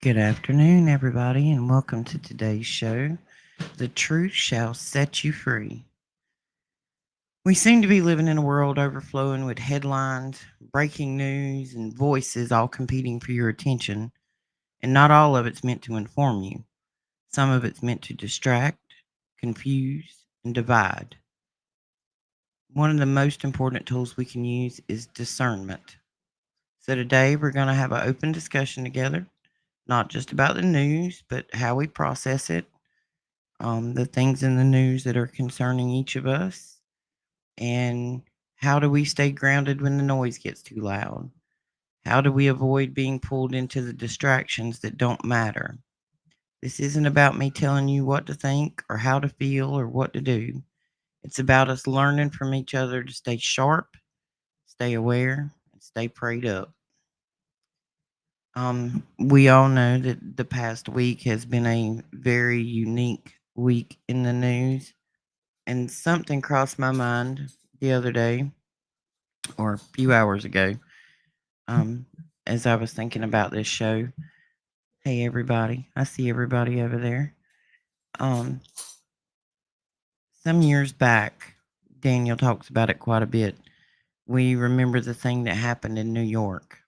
Good afternoon, everybody, and welcome to today's show. The truth shall set you free. We seem to be living in a world overflowing with headlines, breaking news, and voices all competing for your attention, and not all of it's meant to inform you. Some of it's meant to distract, confuse, and divide. One of the most important tools we can use is discernment. So today we're going to have an open discussion together, not just about the news, but how we process it, the things in the news that are concerning each of us, and how do we stay grounded when the noise gets too loud? How do we avoid being pulled into the distractions that don't matter? This isn't about me telling you what to think or how to feel or what to do. It's about us learning from each other to stay sharp, stay aware, and stay prayed up. We all know that the past week has been a very unique week in the news. And something crossed my mind the other day or a few hours ago, um, as I was thinking about this show. Hey, everybody. I see everybody over there. Um, some years back, Daniel talks about it quite a bit. We remember the thing that happened in New York.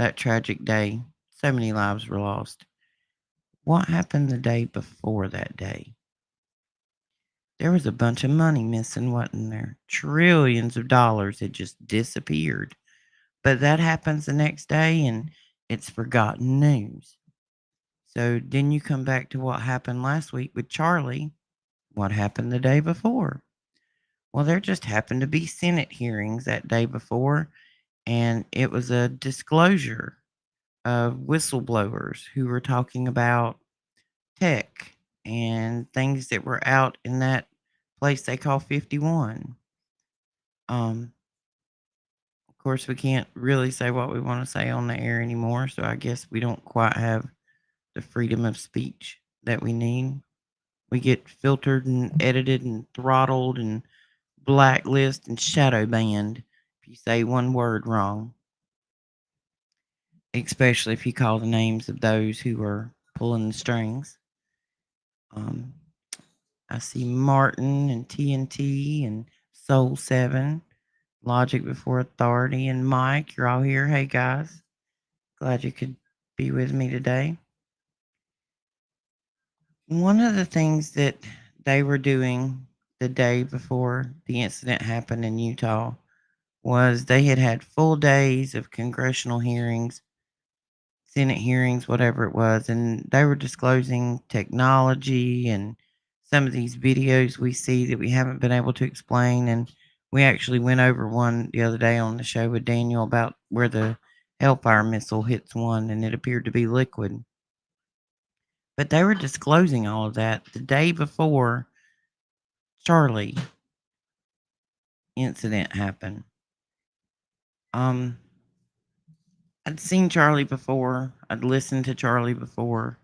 That tragic day, so many lives were lost. What happened the day before that day? There was a bunch of money missing, wasn't there? Trillions of dollars had just disappeared. But that happens the next day and it's forgotten news. So then you come back to what happened last week with Charlie. What happened the day before? Well, there just happened to be Senate hearings that day before, and it was a disclosure of whistleblowers who were talking about tech and things that were out in that place they call 51. Um, of course, we can't really say what we want to say on the air anymore, so I guess we don't quite have the freedom of speech that we need. We get filtered and edited and throttled and blacklist and shadow banned if you say one word wrong, especially if you call the names of those who are pulling the strings. Um, I see Martin and TNT and Soul 7, Logic Before Authority, and Mike. You're all here. Hey, guys. Glad you could be with me today. One of the things that they were doing the day before the incident happened in Utah was they had had full days of congressional hearings, Senate hearings, whatever it was, and they were disclosing technology and some of these videos we see that we haven't been able to explain. And we actually went over one the other day on the show with Daniel about where the Hellfire missile hits one and it appeared to be liquid. But they were disclosing all of that the day before Charlie incident happened. Um, I'd seen Charlie before. I'd listened to Charlie before.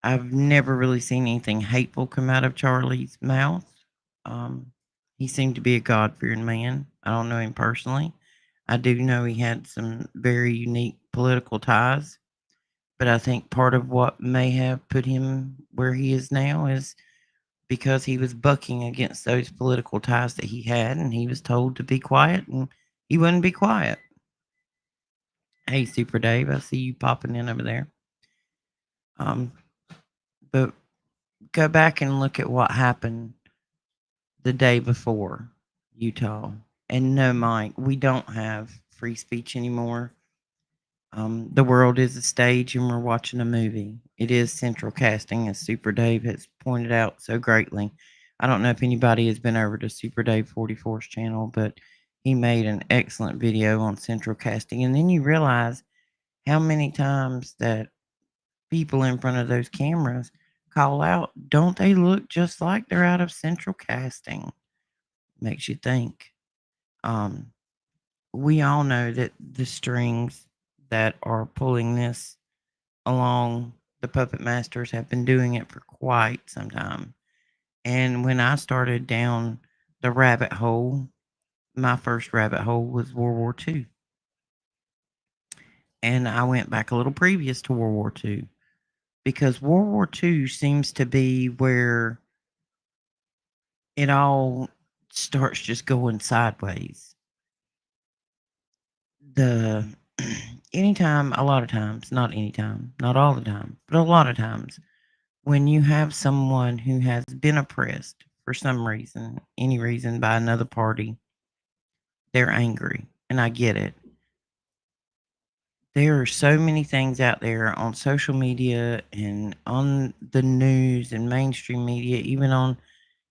I've never really seen anything hateful come out of Charlie's mouth. Um, he seemed to be a God fearing man. I don't know him personally. I do know he had some very unique political ties, but I think part of what may have put him where he is now is because he was bucking against those political ties that he had, and he was told to be quiet, and he wouldn't be quiet. Hey, Super Dave, I see you popping in over there. Um, but go back and look at what happened the day before Utah. And no, Mike, we don't have free speech anymore. The world is a stage and we're watching a movie. It is central casting, as Super Dave has pointed out so greatly. I don't know if anybody has been over to Super Dave 44's channel, but he made an excellent video on central casting. And then you realize how many times that people in front of those cameras call out, don't they look just like they're out of central casting? Makes you think. Um, we all know that the strings that are pulling this along, the puppet masters have been doing it for quite some time. And when I started down the rabbit hole, my first rabbit hole was World War II. And I went back a little previous to World War II because World War II seems to be where it all starts just going sideways. The anytime, a lot of times, not anytime, not all the time, but a lot of times, when you have someone who has been oppressed for some reason, any reason by another party, they're angry. And I get it. There are so many things out there on social media and on the news and mainstream media, even on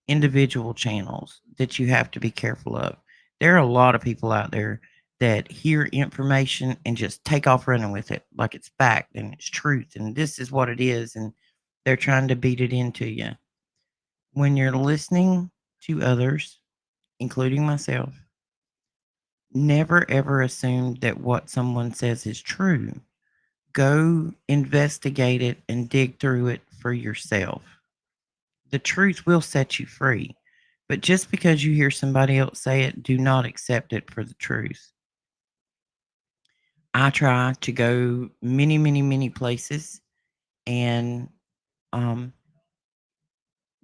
individual channels, that you have to be careful of. There are a lot of people out there that hear information and just take off running with it like it's fact and it's truth and this is what it is. And they're trying to beat it into you. When you're listening to others, including myself, never ever assume that what someone says is true. Go investigate it and dig through it for yourself. The truth will set you free. But just because you hear somebody else say it, do not accept it for the truth. I try to go many, many, many places and um,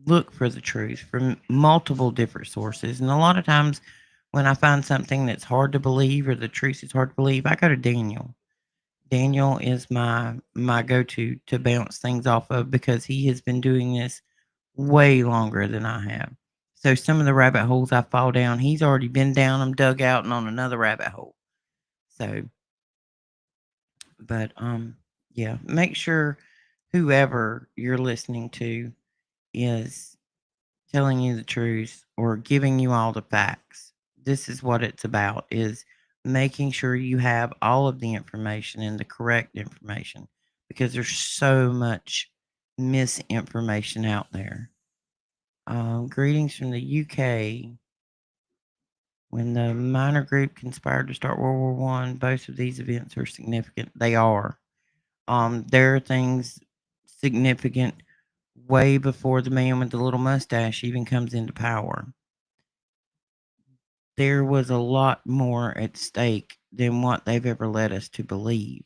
look for the truth from multiple different sources. And a lot of times when I find something that's hard to believe or the truth is hard to believe, I go to Daniel. Daniel is my go-to to bounce things off of because he has been doing this way longer than I have. So some of the rabbit holes I fall down, he's already been down them, dug out, and on another rabbit hole. So, but yeah, make sure whoever you're listening to is telling you the truth or giving you all the facts. This is what it's about: is making sure you have all of the information and the correct information because there's so much misinformation out there. Greetings from the UK. When the minor group conspired to start World War One, both of these events are significant. They are. There are things significant way before the man with the little mustache even comes into power. There was a lot more at stake than what they've ever led us to believe.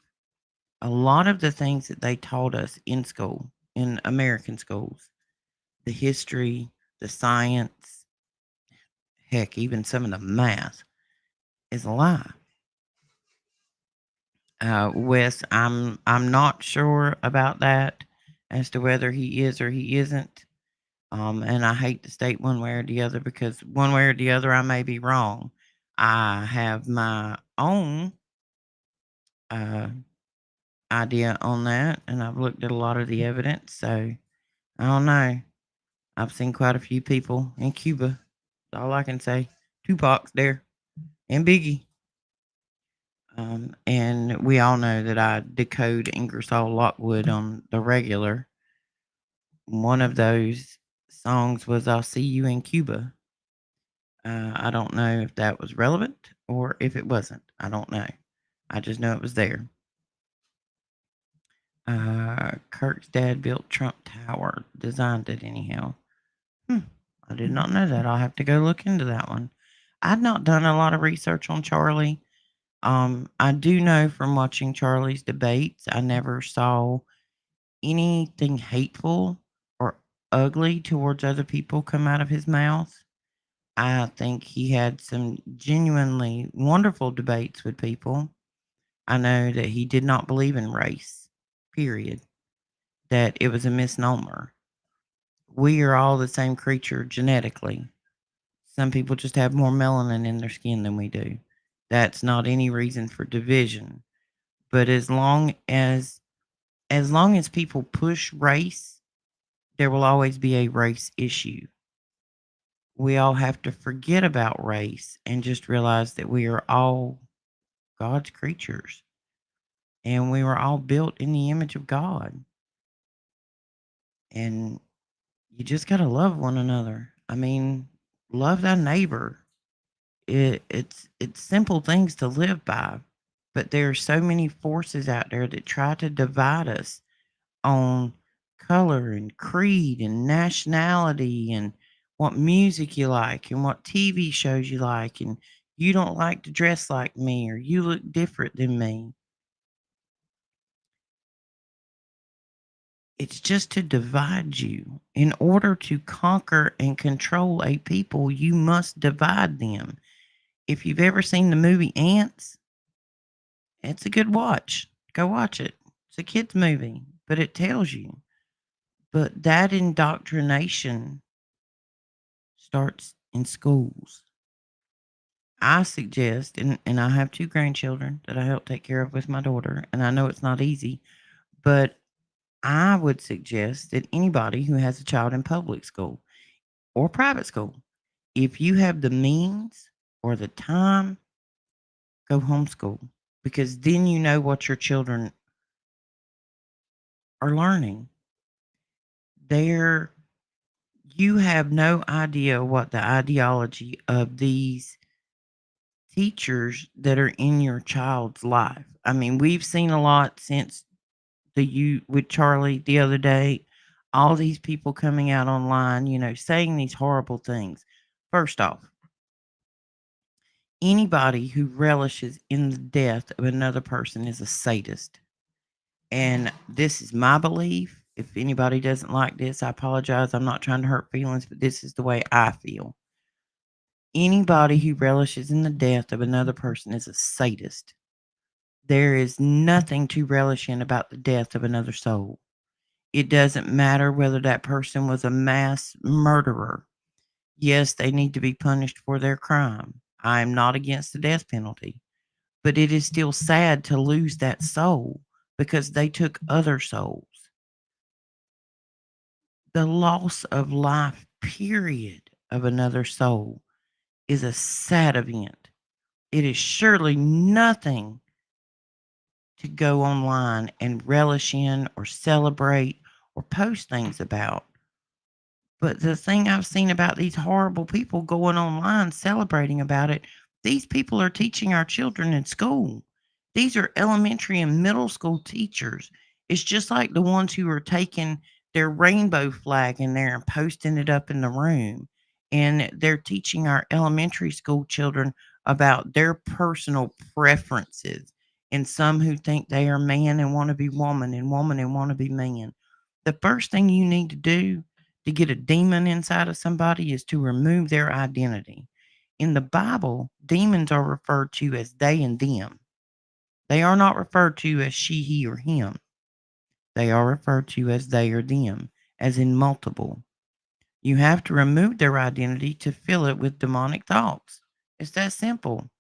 A lot of the things that they taught us in school, in American schools, the history, the science, heck, even some of the math, is a lie. Wes, I'm not sure about that as to whether he is or he isn't. And I hate to state one way or the other because one way or the other I may be wrong. I have my own uh, idea on that, and I've looked at a lot of the evidence. So I don't know. I've seen quite a few people in Cuba. That's all I can say. Tupac's there and Biggie. And we all know that I decode Ingersoll Lockwood on the regular. One of those songs was I'll See You in Cuba. I don't know if that was relevant or if it wasn't. I don't know. I just know it was there. Kirk's dad built Trump Tower, designed it anyhow. Hmm, I did not know that. I'll have to go look into that one. I'd not done a lot of research on Charlie. I do know from watching Charlie's debates, I never saw anything hateful or ugly towards other people come out of his mouth. I think he had some genuinely wonderful debates with people. I know that he did not believe in race, period, that it was a misnomer. We are all the same creature genetically. Some people just have more melanin in their skin than we do. That's not any reason for division. But as long as people push race, there will always be a race issue. We all have to forget about race and just realize that we are all God's creatures and we were all built in the image of God. And you just got to love one another. I mean, love thy neighbor. It's simple things to live by, but there are so many forces out there that try to divide us on color and creed and nationality and what music you like and what TV shows you like and you don't like to dress like me or you look different than me. It's just to divide you. In order to conquer and control a people, you must divide them. If you've ever seen the movie Ants, it's a good watch. Go watch it. It's a kid's movie, but it tells you. But that indoctrination starts in schools. I suggest, and I have two grandchildren that I help take care of with my daughter, and I know it's not easy, but I would suggest that anybody who has a child in public school or private school, if you have the means or the time, go homeschool, because then you know what your children are learning. They're You have no idea what the ideology of these teachers that are in your child's life. I mean, we've seen a lot since the you with Charlie the other day. All these people coming out online, saying these horrible things. First off, anybody who relishes in the death of another person is a sadist. And this is my belief. If anybody doesn't like this, I apologize. I'm not trying to hurt feelings, but this is the way I feel. Anybody who relishes in the death of another person is a sadist. There is nothing to relish in about the death of another soul. It doesn't matter whether that person was a mass murderer. Yes, they need to be punished for their crime. I am not against the death penalty, but it is still sad to lose that soul because they took other souls. The loss of life, period, of another soul is a sad event. It is surely nothing to go online and relish in or celebrate or post things about. But the thing I've seen about these horrible people going online celebrating about it, these people are teaching our children in school. These are elementary and middle school teachers. It's just like the ones who are taking their rainbow flag in there and posting it up in the room. And they're teaching our elementary school children about their personal preferences. And some who think they are man and want to be woman and want to be man. The first thing you need to do to get a demon inside of somebody is to remove their identity. In the Bible, demons are referred to as they and them. They are not referred to as she, he, or him. They are referred to as they or them, as in multiple. You have to remove their identity to fill it with demonic thoughts. It's that simple.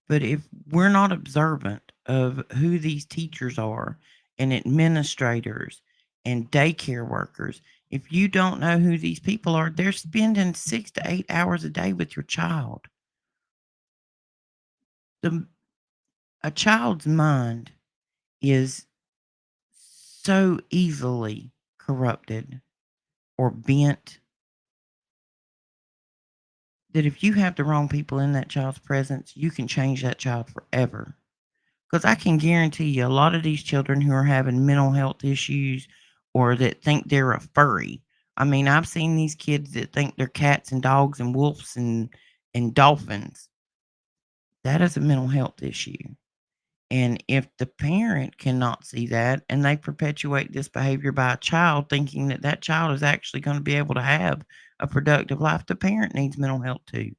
But if we're not observant of who these teachers are and administrators and daycare workers, if you don't know who these people are, they're spending 6 to 8 hours a day with your child. The, a child's mind is so easily corrupted or bent that if you have the wrong people in that child's presence, you can change that child forever. Because I can guarantee you, a lot of these children who are having mental health issues or that think they're a furry. I mean, I've seen these kids that think they're cats and dogs and wolves and dolphins. That is a mental health issue. And if the parent cannot see that and they perpetuate this behavior by a child, thinking that that child is actually going to be able to have a productive life, the parent needs mental health too.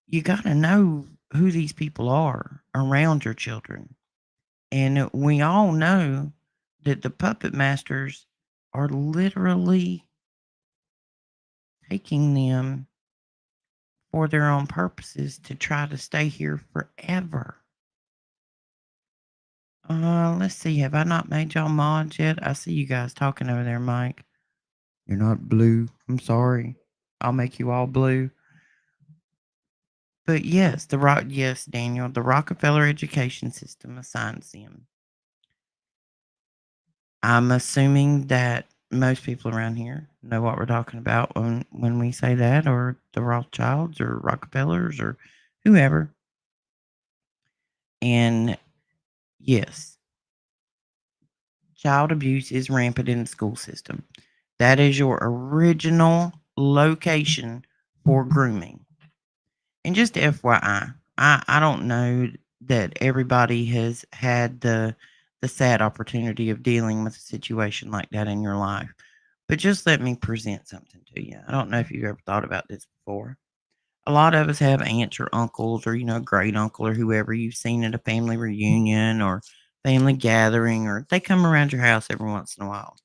You got to know who these people are around your children. And we all know that the puppet masters are literally taking them for their own purposes to try to stay here forever. Let's see. Have I not made y'all mods yet? I see you guys talking over there, Mike. You're not blue. I'm sorry. I'll make you all blue. But yes, yes, Daniel, the Rockefeller education system assigns them. I'm assuming that most people around here know what we're talking about when we say that, or the Rothschilds or Rockefellers or whoever. And yes, child abuse is rampant in the school system. That is your original location for grooming. And just FYI, I don't know that everybody has had the sad opportunity of dealing with a situation like that in your life. But just let me present something to you. I don't know if you've ever thought about this before. A lot of us have aunts or uncles or, great uncle or whoever you've seen at a family reunion or family gathering, or they come around your house every once in a while.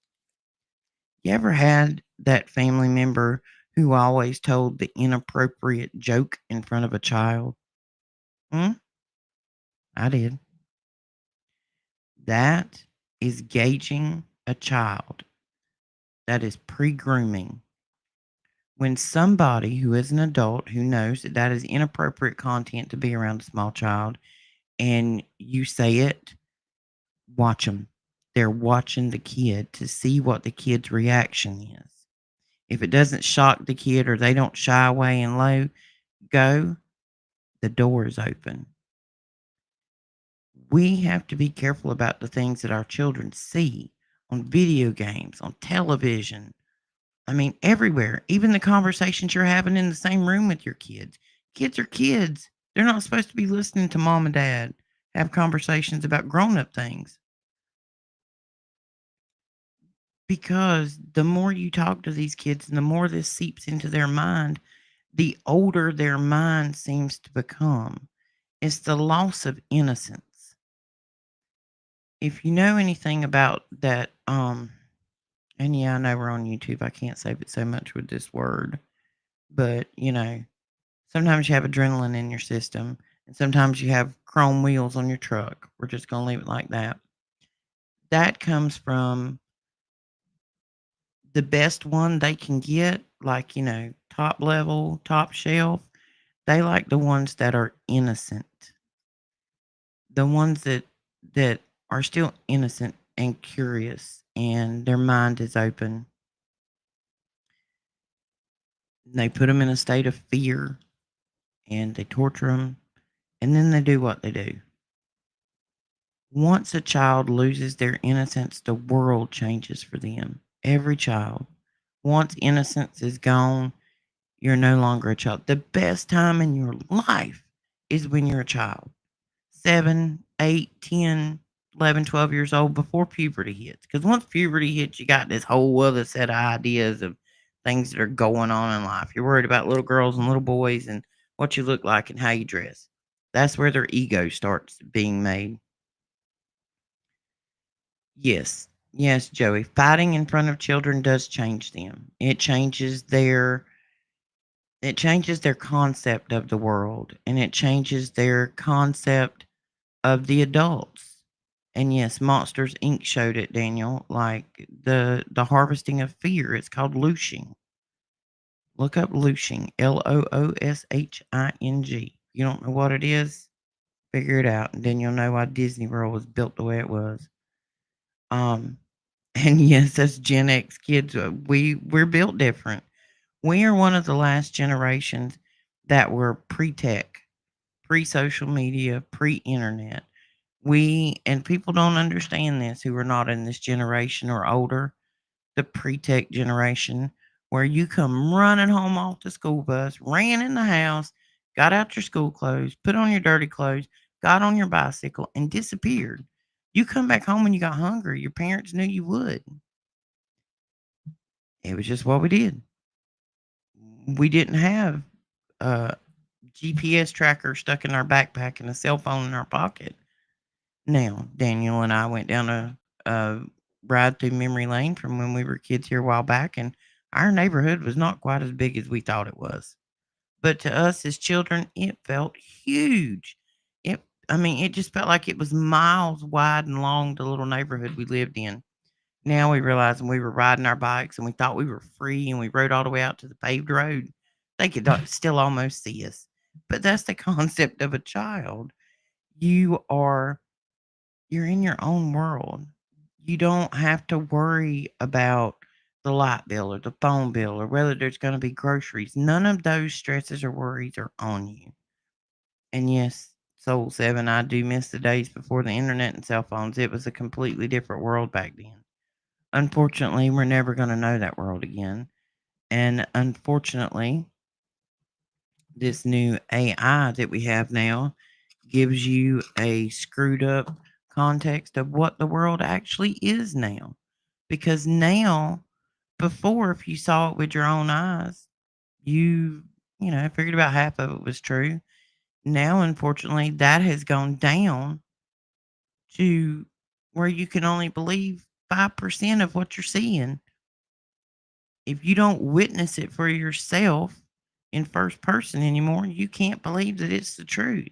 You ever had that family member who always told the inappropriate joke in front of a child? Hmm? I did. That is gauging a child. That is pre grooming. When somebody who is an adult who knows that that is inappropriate content to be around a small child and you say it, watch them. They're watching the kid to see what the kid's reaction is. If it doesn't shock the kid or they don't shy away and go, the door is open. We have to be careful about the things that our children see on video games, on television. I mean, everywhere. Even the conversations you're having in the same room with your kids. Kids are kids. They're not supposed to be listening to mom and dad have conversations about grown up things. Because the more you talk to these kids and the more this seeps into their mind, the older their mind seems to become. It's the loss of innocence. If you know anything about that, and yeah, I know we're on YouTube. I can't save it so much with this word, but sometimes you have adrenaline in your system, and sometimes you have chrome wheels on your truck. We're just going to leave it like that. That comes from the best one they can get, like, top level, top shelf. They like the ones that are innocent, the ones that are still innocent and curious, and their mind is open. They put them in a state of fear, and they torture them, and then they do what they do. Once a child loses their innocence, the world changes for them. Every child. Once innocence is gone, you're no longer a child. The best time in your life is when you're a child. 7, 8, 10, 11, 12 years old before puberty hits. Because once puberty hits, you got this whole other set of ideas of things that are going on in life. You're worried about little girls and little boys and what you look like and how you dress. That's where their ego starts being made. Yes. Yes, Joey. Fighting in front of children does change them. It changes their concept of the world, and it changes their concept of the adults. And yes, Monsters Inc. showed it, Daniel, like the harvesting of fear. It's called looshing. Look up looshing. Looshing. You don't know what it is? Figure it out, and then you'll know why Disney World was built the way it was. Um And yes, as Gen X kids, we're built different. We are one of the last generations that were pre-tech, pre-social media, pre-internet. And people don't understand this who are not in this generation or older, the pre-tech generation, where you come running home off the school bus, ran in the house, got out your school clothes, put on your dirty clothes, got on your bicycle, and disappeared. You come back home when you got hungry. Your parents knew you would. It was just what we did. We didn't have a GPS tracker stuck in our backpack and a cell phone in our pocket. Now, Daniel and I went down a ride through memory lane from when we were kids here a while back, and our neighborhood was not quite as big as we thought it was. But to us as children, it felt huge. It, I mean, it just felt like it was miles wide and long, the little neighborhood we lived in. Now we realize when we were riding our bikes and we thought we were free and we rode all the way out to the paved road, they could still almost see us. But that's the concept of a child. You are you're in your own world. You don't have to worry about the light bill or the phone bill or whether there's going to be groceries. None of those stresses or worries are on you. And yes, Soul 7, I do miss the days before the internet and cell phones. It was a completely different world back then. Unfortunately, we're never going to know that world again. And unfortunately, this new AI that we have now gives you a screwed up context of what the world actually is now. Because now, before, if you saw it with your own eyes, you, figured about half of it was true. Now, unfortunately, that has gone down to where you can only believe 5% of what you're seeing. If you don't witness it for yourself in first person anymore, you can't believe that it's the truth.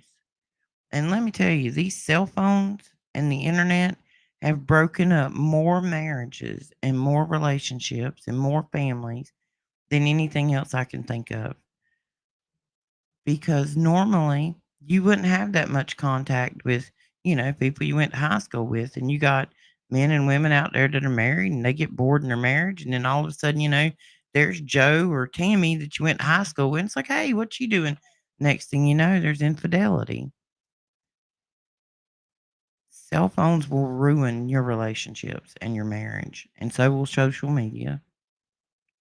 And let me tell you, these cell phones and the internet have broken up more marriages and more relationships and more families than anything else I can think of. Because normally you wouldn't have that much contact with, people you went to high school with, and you got men and women out there that are married and they get bored in their marriage, and then all of a sudden, there's Joe or Tammy that you went to high school with. And it's like, hey, what you doing? Next thing you know, there's infidelity. Cell phones will ruin your relationships and your marriage, and so will social media.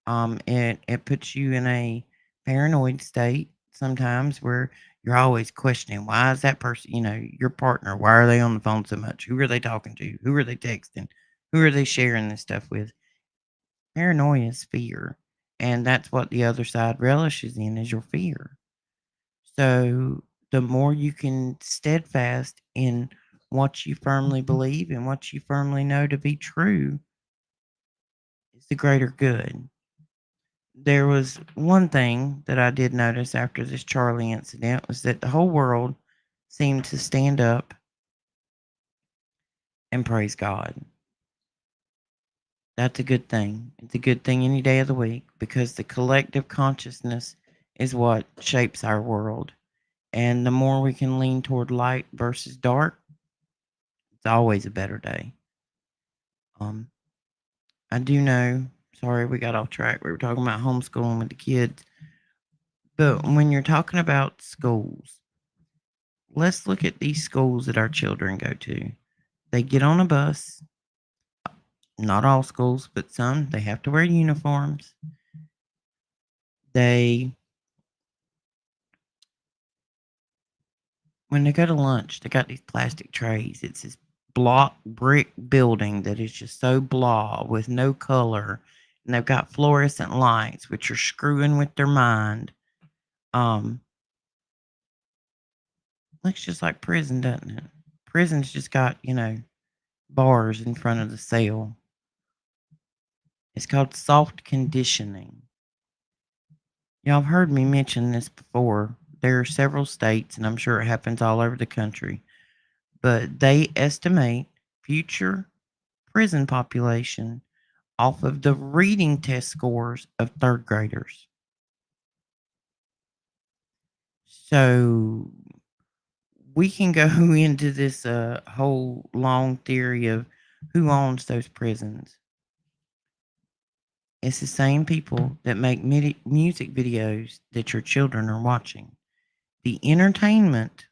It puts you in a paranoid state sometimes where you're always questioning, why is that person, your partner, why are they on the phone so much? Who are they talking to? Who are they texting? Who are they sharing this stuff with? Paranoia is fear, and that's what the other side relishes in, is your fear. So the more you can steadfast in what you firmly believe and what you firmly know to be true, is the greater good. There was one thing that I did notice after this Charlie incident, was that the whole world seemed to stand up and praise God. That's a good thing. It's a good thing any day of the week, because the collective consciousness is what shapes our world. And the more we can lean toward light versus dark, it's always a better day. Um, I do know, sorry, we got off track. We were talking about homeschooling with the kids. But when you're talking about schools, let's look at these schools that our children go to. They get on a bus. Not all schools, but some, they have to wear uniforms. They, when they go to lunch, they got these plastic trays. It's this block brick building that is just so blah with no color. And they've got fluorescent lights, which are screwing with their mind. Um, Looks just like prison, doesn't it? Prison's just got, bars in front of the cell. It's called soft conditioning. Y'all have heard me mention this before. There are several states, and I'm sure it happens all over the country, but they estimate future prison population off of the reading test scores of third graders. So we can go into this whole long theory of who owns those prisons. It's the same people that make music videos that your children are watching. The entertainment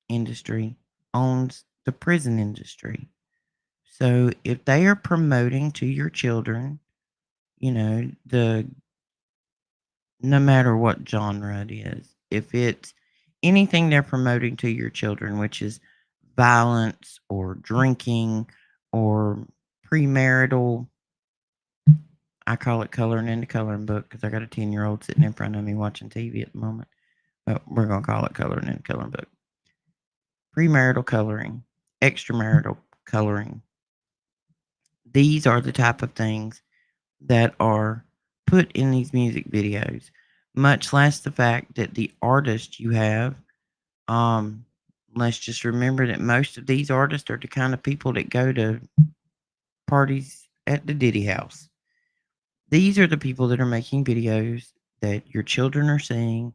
industry owns the prison industry. So if they are promoting to your children, the no matter what genre it is, if it's anything they're promoting to your children, which is violence or drinking or premarital, I call it coloring in the coloring book because I got a 10-year-old sitting in front of me watching TV at the moment. But we're going to call it coloring in the coloring book. Premarital coloring, extramarital coloring. These are the type of things that are put in these music videos, much less the fact that the artist you have, um, let's just remember that most of these artists are the kind of people that go to parties at the Diddy house. These are the people that are making videos that your children are seeing.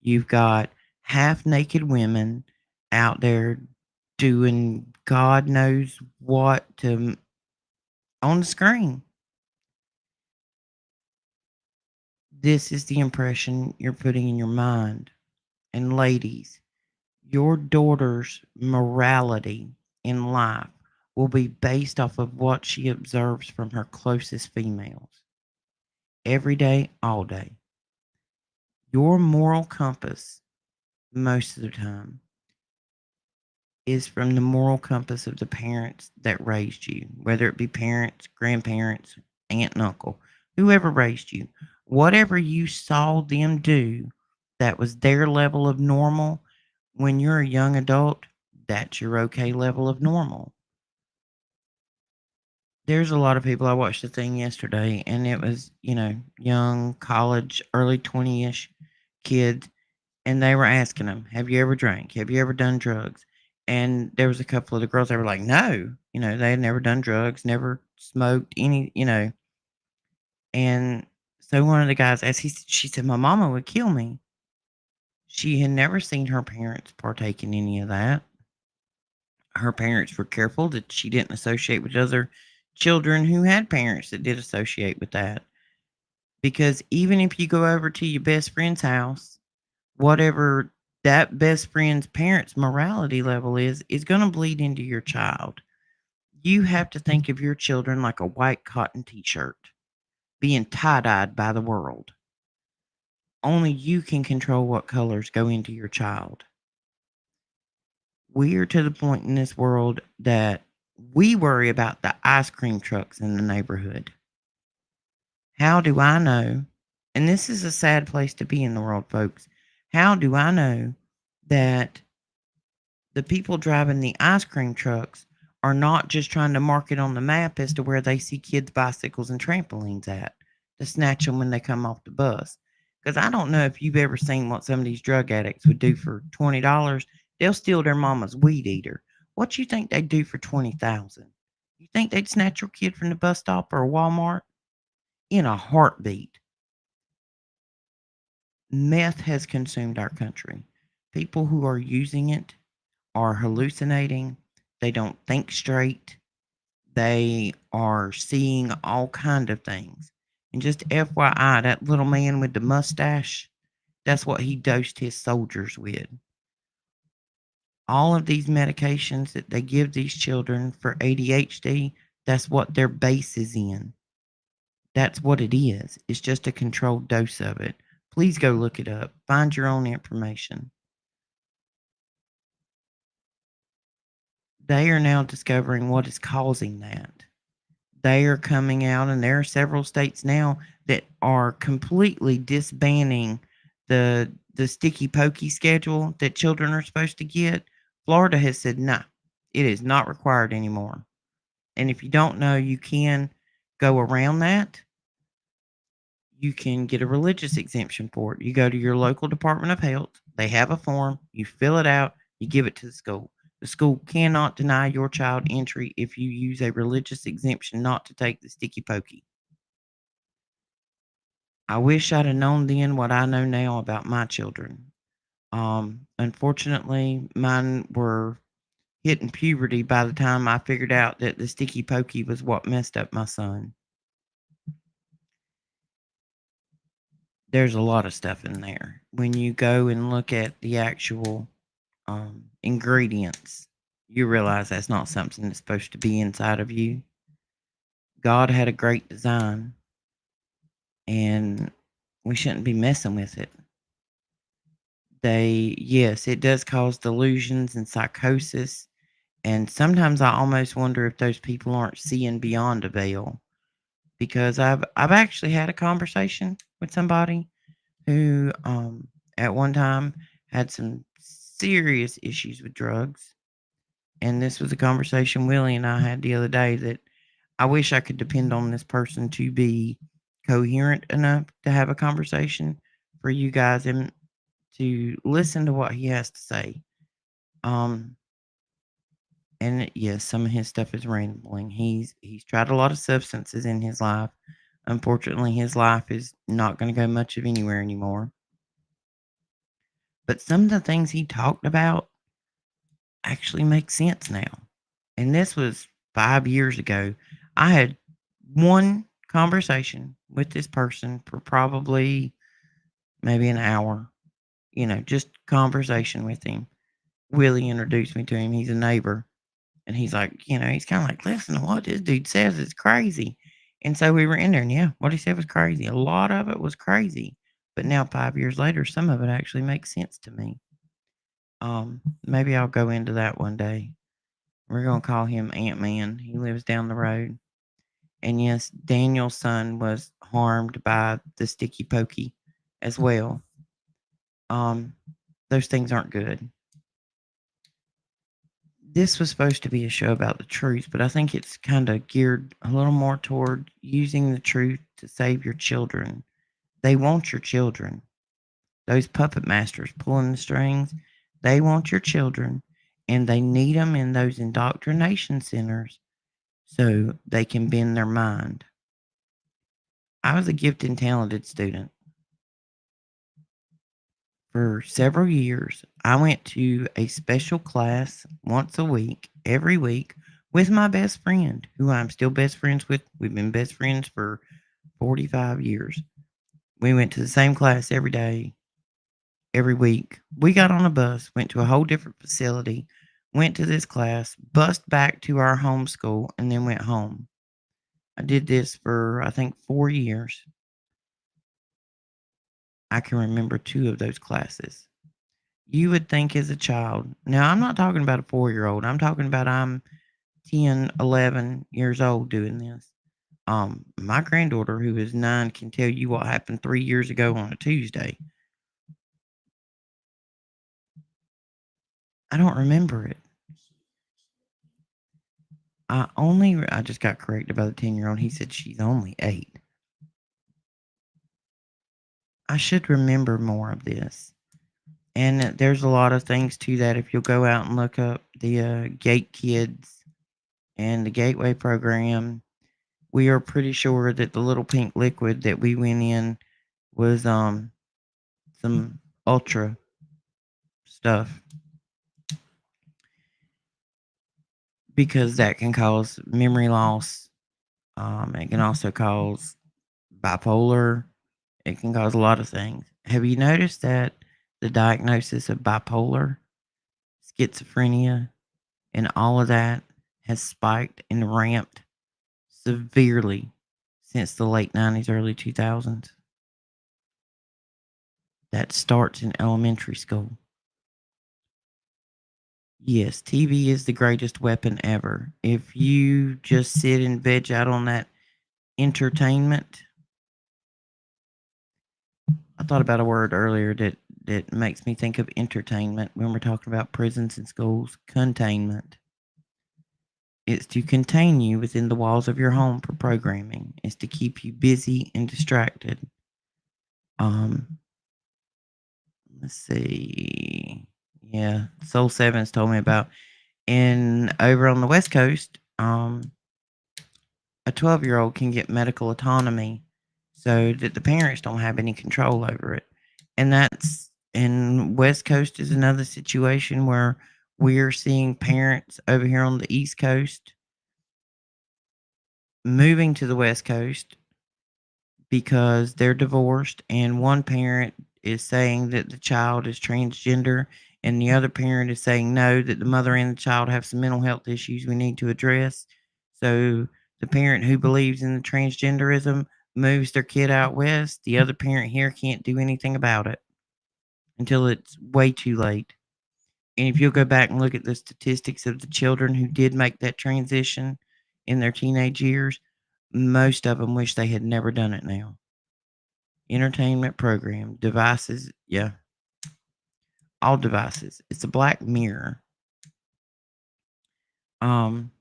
You've got half naked women out there doing God knows what to on the screen. This is the impression you're putting in your mind. And ladies, your daughter's morality in life will be based off of what she observes from her closest females every day, all day. Your moral compass, most of the time, is from the moral compass of the parents that raised you, whether it be parents, grandparents, aunt and uncle, whoever raised you. Whatever you saw them do that was their level of normal when you're a young adult, that's your okay level of normal. There's a lot of people. I watched a thing yesterday, and it was, young, college, early 20-ish kids, and they were asking them, "Have you ever drank? Have you ever done drugs?" And there was a couple of the girls that were like, "No," they had never done drugs, never smoked any. And so one of the guys asked, she said, "My mama would kill me." She had never seen her parents partake in any of that. Her parents were careful that she didn't associate with other children who had parents that did associate with that. Because even if you go over to your best friend's house, whatever that best friend's parents' morality level is going to bleed into your child. You have to think of your children like a white cotton t shirt being tie dyed by the world. Only you can control what colors go into your child. We are to the point in this world that we worry about the ice cream trucks in the neighborhood. How do I know? And this is a sad place to be in the world, folks. How do I know that the people driving the ice cream trucks are not just trying to mark it on the map as to where they see kids' bicycles and trampolines at to snatch them when they come off the bus? Because I don't know if you've ever seen what some of these drug addicts would do for $20. They'll steal their mama's weed eater. What you think they'd do for 20,000? You think they'd snatch your kid from the bus stop or Walmart in a heartbeat? Meth has consumed our country. People who are using it are hallucinating. They don't think straight. They are seeing all kind of things. And just FYI, that little man with the mustache, that's what he dosed his soldiers with. All of these medications that they give these children for ADHD, that's what their base is in. That's what it is. It's just a controlled dose of it. Please go look it up. Find your own information. They are now discovering what is causing that. They are coming out, and there are several states now that are completely disbanding the sticky pokey schedule that children are supposed to get. Florida has said no, it is not required anymore. And if you don't know, you can go around that. You can get a religious exemption for it. You go to your local Department of Health, they have a form, you fill it out, you give it to the school. The school cannot deny your child entry if you use a religious exemption not to take the sticky pokey. I wish I'd have known then what I know now about my children. Unfortunately, mine were hitting puberty by the time I figured out that the sticky pokey was what messed up my son. There's a lot of stuff in there. When you go and look at the actual ingredients, you realize that's not something that's supposed to be inside of you. God had a great design, and we shouldn't be messing with it. Yes, it does cause delusions and psychosis. And sometimes I almost wonder if those people aren't seeing beyond a veil, because I've actually had a conversation with somebody who at one time had some serious issues with drugs. And this was a conversation Willie and I had the other day that I wish I could depend on this person to be coherent enough to have a conversation for you guys and to listen to what he has to say. Um, and yes, some of his stuff is rambling. He's tried a lot of substances in his life. Unfortunately, his life is not going to go much of anywhere anymore. But some of the things he talked about actually make sense now. And this was 5 years ago. I had one conversation with this person for probably maybe an hour, just conversation with him. Willie introduced me to him. He's a neighbor. And he's like, he's kind of like, listen to what this dude says. It's crazy. And so we were in there, and yeah, what he said was crazy. A lot of it was crazy. But now, 5 years later, some of it actually makes sense to me. Maybe I'll go into that one day. We're gonna call him Ant Man. He lives down the road. And yes, Daniel's son was harmed by the sticky pokey as well. Um, those things aren't good. This was supposed to be a show about the truth, but I think it's kind of geared a little more toward using the truth to save your children. They want your children. Those puppet masters pulling the strings, they want your children, and they need them in those indoctrination centers so they can bend their mind. I was a gifted and talented student. For several years, I went to a special class once a week, every week, with my best friend, who I'm still best friends with. We've been best friends for 45 years. We went to the same class every day, every week. We got on a bus, went to a whole different facility, went to this class, bussed back to our home school, and then went home. I did this for, I think, 4 years. I can remember two of those classes. You would think as a child. Now, I'm not talking about a 4-year-old. I'm talking about I'm 10, 11 years old doing this. My granddaughter, who is 9, can tell you what happened 3 years ago on a Tuesday. I don't remember it. I just got corrected by the 10-year-old. He said she's only 8. I should remember more of this. And there's a lot of things to that. If you'll go out and look up the Gate Kids and the Gateway program, we are pretty sure that the little pink liquid that we went in was some ultra stuff, because that can cause memory loss. It can also cause bipolar. It can cause a lot of things. Have you noticed that the diagnosis of bipolar, schizophrenia, and all of that has spiked and ramped severely since the late 90s, early 2000s? That starts in elementary school. Yes, TV is the greatest weapon ever. If you just sit and veg out on that entertainment, I thought about a word earlier that makes me think of entertainment when we're talking about prisons and schools. Containment. It's to contain you within the walls of your home for programming. It's to keep you busy and distracted. Um, let's see. Yeah, Soul Sevens told me about in over on the West Coast. A 12-year-old can get medical autonomy so that the parents don't have any control over it. And West Coast is another situation where we're seeing parents over here on the East Coast moving to the West Coast because they're divorced, and one parent is saying that the child is transgender, and the other parent is saying no, that the mother and the child have some mental health issues we need to address. So the parent who believes in the transgenderism moves their kid out west. The other parent here can't do anything about it until it's way too late. And if you'll go back and look at the statistics of the children who did make that transition in their teenage years, most of them wish they had never done it now. Entertainment program, devices, yeah, all devices. It's a black mirror. Um,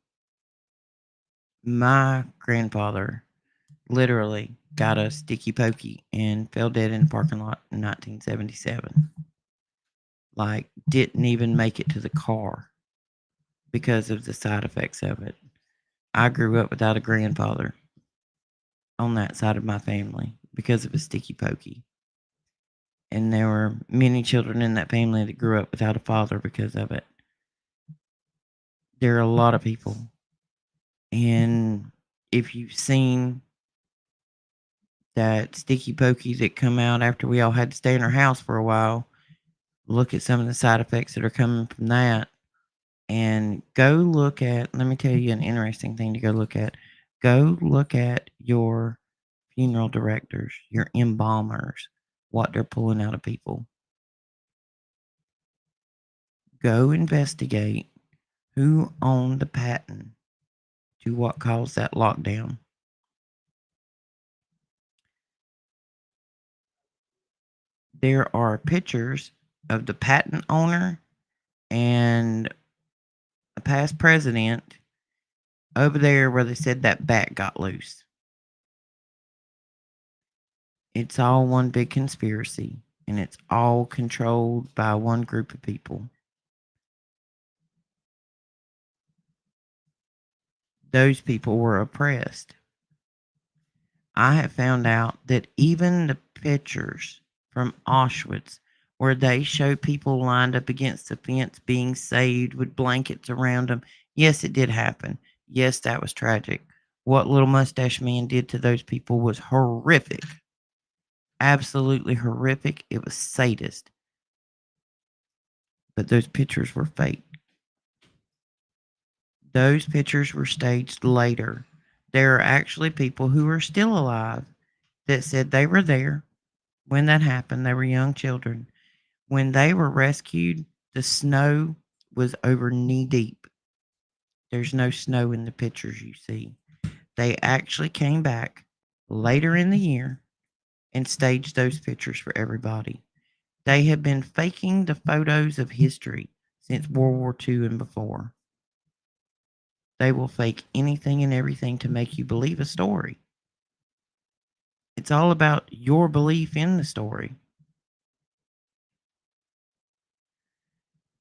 my grandfather literally got a sticky pokey and fell dead in the parking lot in 1977. Like, didn't even make it to the car because of the side effects of it. I grew up without a grandfather on that side of my family because of a sticky pokey. And there were many children in that family that grew up without a father because of it. There are a lot of people. And if you've seen that sticky pokey that come out after we all had to stay in our house for a while, look at some of the side effects that are coming from that. And go look at, let me tell you an interesting thing to go look at. Go look at your funeral directors, your embalmers, what they're pulling out of people. Go investigate who owned the patent to what caused that lockdown. There are pictures of the patent owner and a past president over there where they said that bat got loose. It's all one big conspiracy, and it's all controlled by one group of people. Those people were oppressed. I have found out that even the pictures from Auschwitz, where they show people lined up against the fence being saved with blankets around them, yes, it did happen. Yes, that was tragic. What Little Mustache Man did to those people was horrific. Absolutely horrific. It was sadist. But those pictures were fake. Those pictures were staged later. There are actually people who are still alive that said they were there when that happened. They were young children. When they were rescued, the snow was over knee deep. There's no snow in the pictures you see. They actually came back later in the year and staged those pictures for everybody. They have been faking the photos of history since World War II and before. They will fake anything and everything to make you believe a story. It's all about your belief in the story.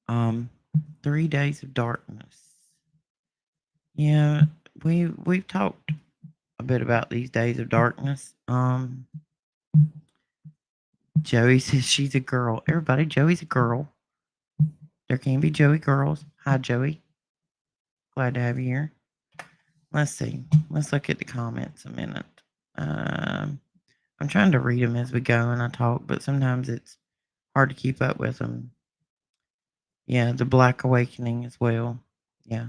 Um, 3 Days of Darkness. Yeah, we've talked a bit about these days of darkness. Joey says she's a girl. Everybody, Joey's a girl. There can be Joey girls. Hi, Joey. Glad to have you here. Let's see. Let's look at the comments a minute. I'm trying to read them as we go and I talk, but sometimes it's hard to keep up with them. Yeah, the Black Awakening as well. Yeah.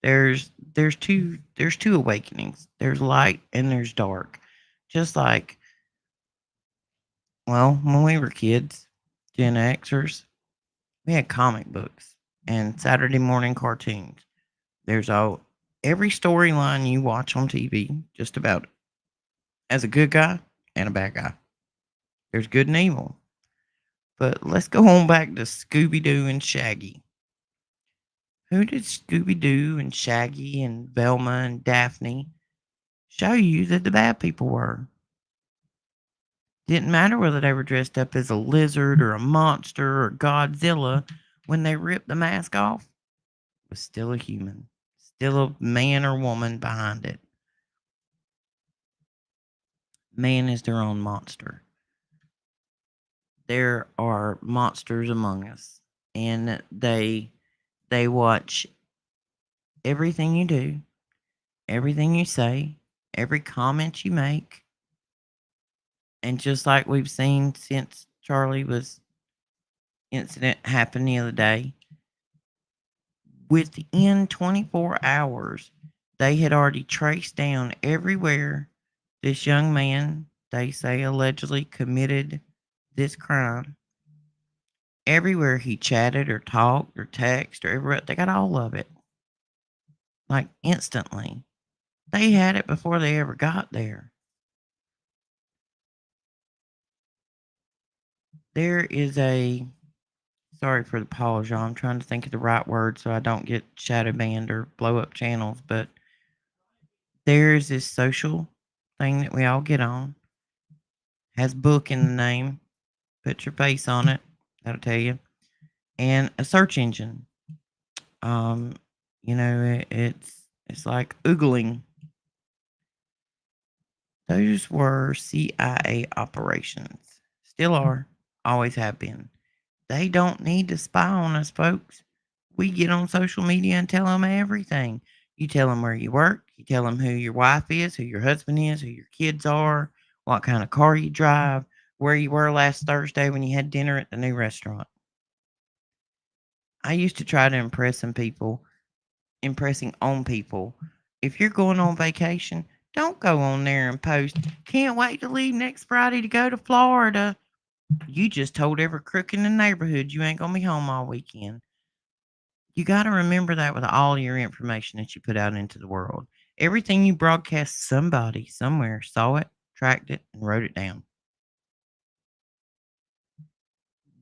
There's two awakenings. There's light and there's dark. Just like, well, when we were kids, Gen Xers, we had comic books and Saturday morning cartoons. There's all every storyline you watch on TV, just about as a good guy and a bad guy. There's good and evil. But let's go on back to Scooby Doo and Shaggy. Who did Scooby Doo and Shaggy and Velma and Daphne show you that the bad people were? Didn't matter whether they were dressed up as a lizard or a monster or Godzilla. When they ripped the mask off, it was still a human, still a man or woman behind it. Man is their own monster. There are monsters among us, and they watch everything you do, everything you say, every comment you make. And just like we've seen since Charlie was incident happened the other day, within 24 hours, they had already traced down everywhere this young man, they say allegedly committed this crime. Everywhere he chatted or talked or texted or everywhere, they got all of it. Like instantly. They had it before they ever got there. There is a sorry for the pause, y'all. I'm trying to think of the right word so I don't get shadow banned or blow up channels, but there's this social thing that we all get on. Has book in the name. Put your face on it. That'll tell you. And a search engine. Um, it's like oogling. Those were CIA operations. Still are. Always have been. They don't need to spy on us, folks. We get on social media and tell them everything. You tell them where you work. You tell them who your wife is, who your husband is, who your kids are, what kind of car you drive, where you were last Thursday when you had dinner at the new restaurant. I used to try to impressing on people. If you're going on vacation, don't go on there and post, can't wait to leave next Friday to go to Florida. You just told every crook in the neighborhood you ain't going to be home all weekend. You got to remember that with all your information that you put out into the world. Everything you broadcast, somebody somewhere saw it, tracked it, and wrote it down.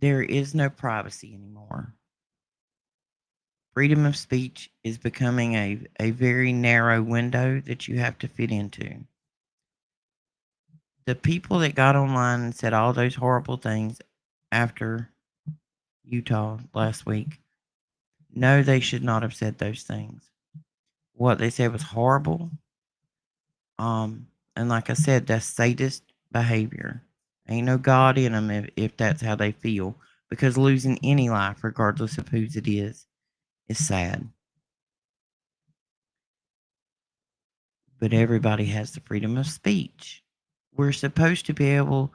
There is no privacy anymore. Freedom of speech is becoming a very narrow window that you have to fit into. The people that got online and said all those horrible things after Utah last week, no, they should not have said those things. What they said was horrible. And like I said, that's sadist behavior. Ain't no God in them if that's how they feel. Because losing any life, regardless of whose it is sad. But everybody has the freedom of speech. We're supposed to be able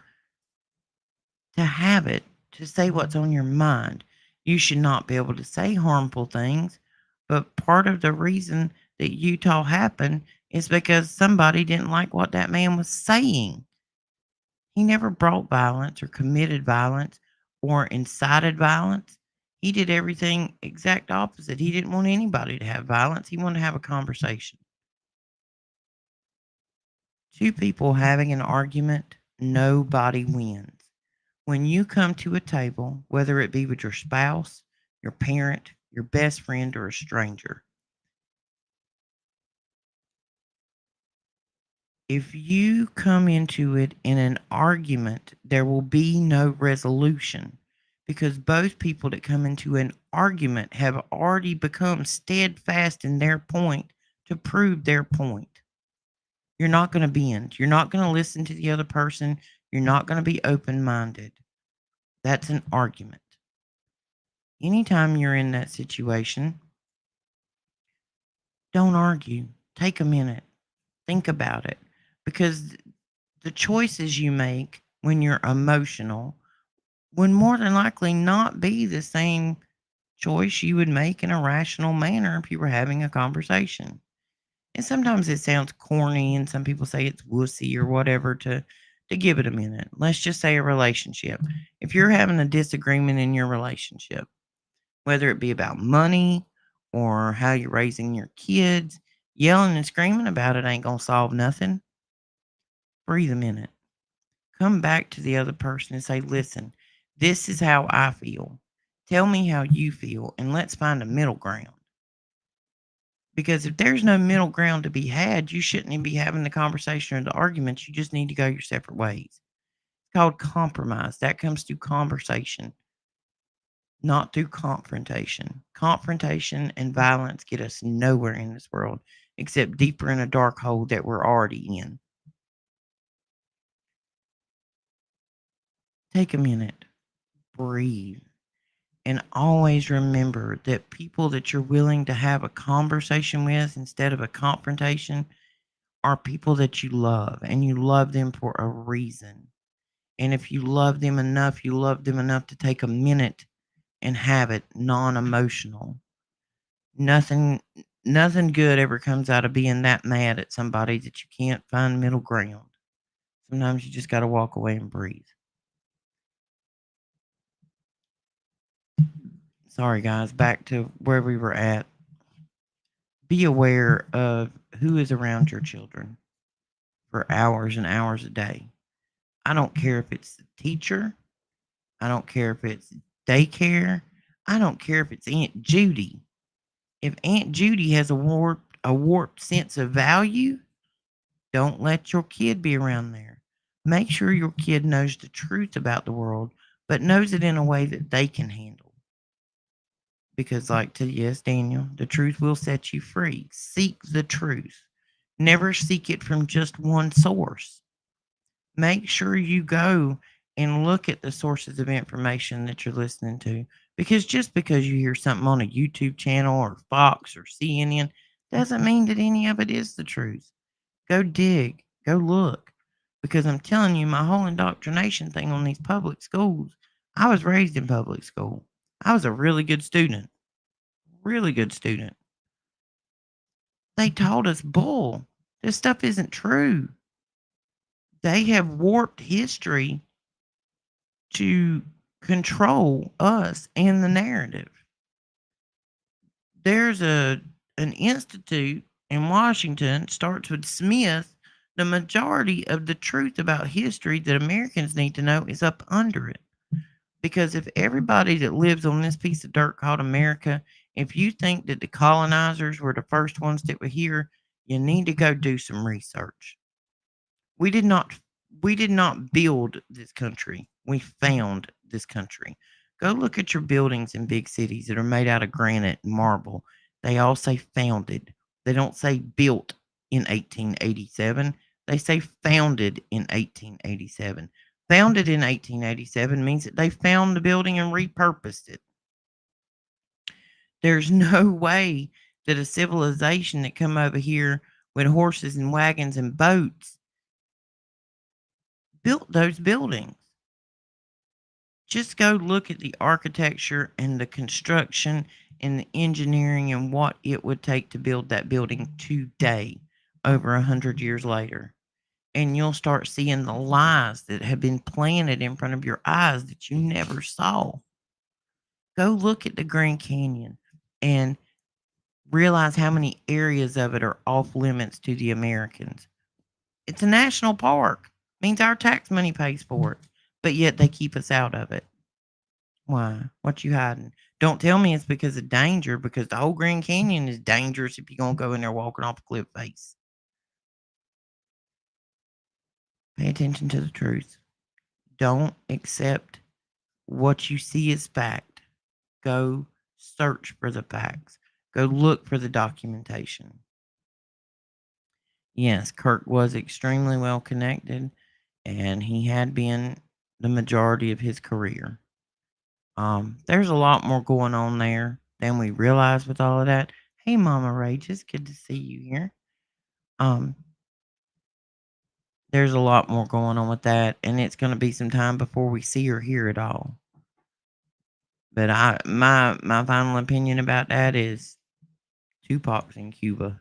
to have it, to say what's on your mind. You should not be able to say harmful things. But part of the reason that Utah happened is because somebody didn't like what that man was saying. He never brought violence or committed violence or incited violence. He did everything exact opposite. He didn't want anybody to have violence. He wanted to have a conversation. Two people having an argument, nobody wins. When you come to a table, whether it be with your spouse, your parent, your best friend, or a stranger, if you come into it in an argument, there will be no resolution because both people that come into an argument have already become steadfast in their point to prove their point. You're not going to bend. You're not going to listen to the other person. You're not going to be open minded. That's an argument. Anytime you're in that situation, don't argue. Take a minute. Think about it because the choices you make when you're emotional would more than likely not be the same choice you would make in a rational manner if you were having a conversation. And sometimes it sounds corny and some people say it's wussy or whatever to give it a minute. Let's just say a relationship. If you're having a disagreement in your relationship, whether it be about money or how you're raising your kids, yelling and screaming about it ain't going to solve nothing. Breathe a minute. Come back to the other person and say, listen, this is how I feel. Tell me how you feel, and let's find a middle ground. Because if there's no middle ground to be had, you shouldn't even be having the conversation or the arguments. You just need to go your separate ways. It's called compromise. That comes through conversation, not through confrontation. Confrontation and violence get us nowhere in this world except deeper in a dark hole that we're already in. Take a minute, breathe. And always remember that people that you're willing to have a conversation with instead of a confrontation are people that you love, and you love them for a reason. And if you love them enough, you love them enough to take a minute and have it non-emotional. Nothing nothing good ever comes out of being that mad at somebody that you can't find middle ground. Sometimes you just got to walk away and breathe. Sorry guys, back to where we were at. Be aware of who is around your children for hours and hours a day. I don't care if it's the teacher. I don't care if it's daycare. I don't care if it's Aunt Judy. If Aunt Judy has a warped sense of value, don't let your kid be around there. Make sure your kid knows the truth about the world, but knows it in a way that they can handle. Because, like to yes, Daniel, the truth will set you free. Seek the truth. Never seek it from just one source. Make sure you go and look at the sources of information that you're listening to. Because just because you hear something on a YouTube channel or Fox or CNN doesn't mean that any of it is the truth. Go dig, go look. Because I'm telling you, my whole indoctrination thing on these public schools, I was raised in public school. I was a really good student, really good student. They taught us bull. This stuff isn't true. They have warped history to control us and the narrative. There's an institute in Washington, starts with Smith. The majority of the truth about history that Americans need to know is up under it. Because if everybody that lives on this piece of dirt called America, if you think that the colonizers were the first ones that were here, you need to go do some research. We did not we did not build this country. We found this country. Go look at your buildings in big cities that are made out of granite and marble. They all say founded. They don't say built in 1887. They say founded in 1887. Founded in 1887 means that they found the building and repurposed it. There's no way that a civilization that come over here with horses and wagons and boats built those buildings. Just go look at the architecture and the construction and the engineering and what it would take to build that building today, over 100 years later. And you'll start seeing the lies that have been planted in front of your eyes that you never saw. Go look at the Grand Canyon and realize how many areas of it are off limits to the Americans. It's a national park, means our tax money pays for it, but yet they keep us out of it. Why? What you hiding? Don't tell me it's because of danger, because the whole Grand Canyon is dangerous if you're gonna go in there walking off a cliff face. Pay attention to the truth. Don't accept what you see as fact. Go search for the facts. Go look for the documentation. Yes, Kirk was extremely well connected, and he had been the majority of his career. There's a lot more going on there than we realize with all of that. Hey, Mama Rach, it's good to see you here. Um, there's a lot more going on with that, and it's going to be some time before we see or hear it all. But my final opinion about that is Tupac's in Cuba.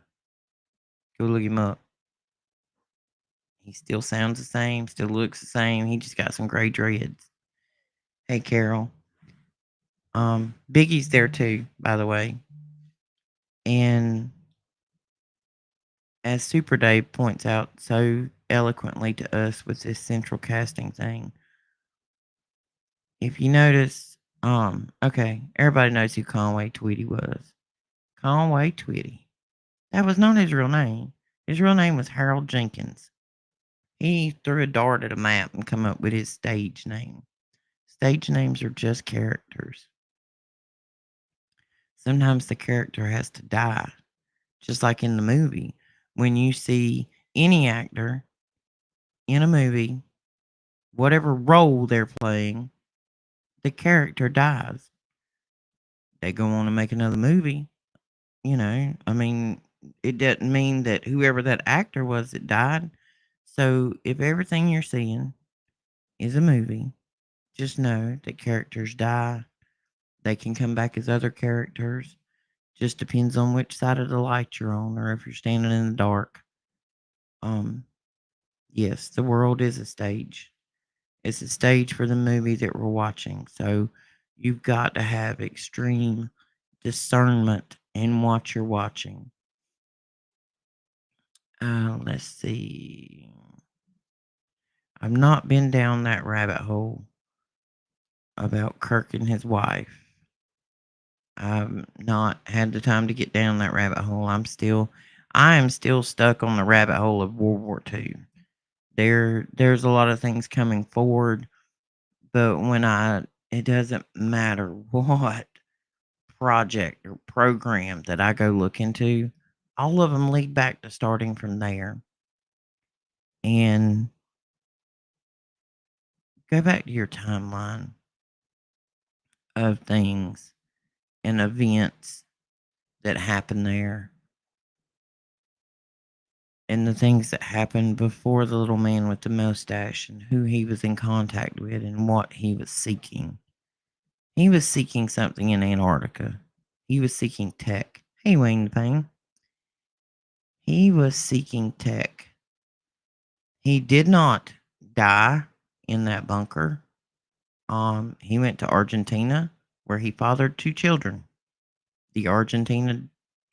Go look him up. He still sounds the same, still looks the same. He just got some gray dreads. Hey, Carol. Biggie's there too, by the way. And as Super Dave points out so eloquently to us with this central casting thing, if you notice, okay, everybody knows who Conway Twitty was. Conway Twitty. That was not his real name. His real name was Harold Jenkins. He threw a dart at a map and come up with his stage name. Stage names are just characters. Sometimes the character has to die, just like in the movie. When you see any actor in a movie, whatever role they're playing, the character dies. They go on to make another movie. I mean, it doesn't mean that whoever that actor was that died. So if everything you're seeing is a movie, just know that characters die. They can come back as other characters. Just depends on which side of the light you're on or if you're standing in the dark. Um, yes, the world is a stage. It's a stage for the movie that we're watching. So you've got to have extreme discernment in what you're watching. Let's see. I've not been down that rabbit hole about Kirk and his wife. I've not had the time to get down that rabbit hole. I am still stuck on the rabbit hole of World War II. There's a lot of things coming forward, but it doesn't matter what project or program that I go look into, all of them lead back to starting from there. And go back to your timeline of things and events that happened there and the things that happened before the little man with the mustache and who he was in contact with and what he was seeking. He was seeking something in Antarctica. He was seeking tech. Hey, Wayne the Pain. He was seeking tech. He did not die in that bunker. He went to Argentina where he fathered 2 children. The Argentina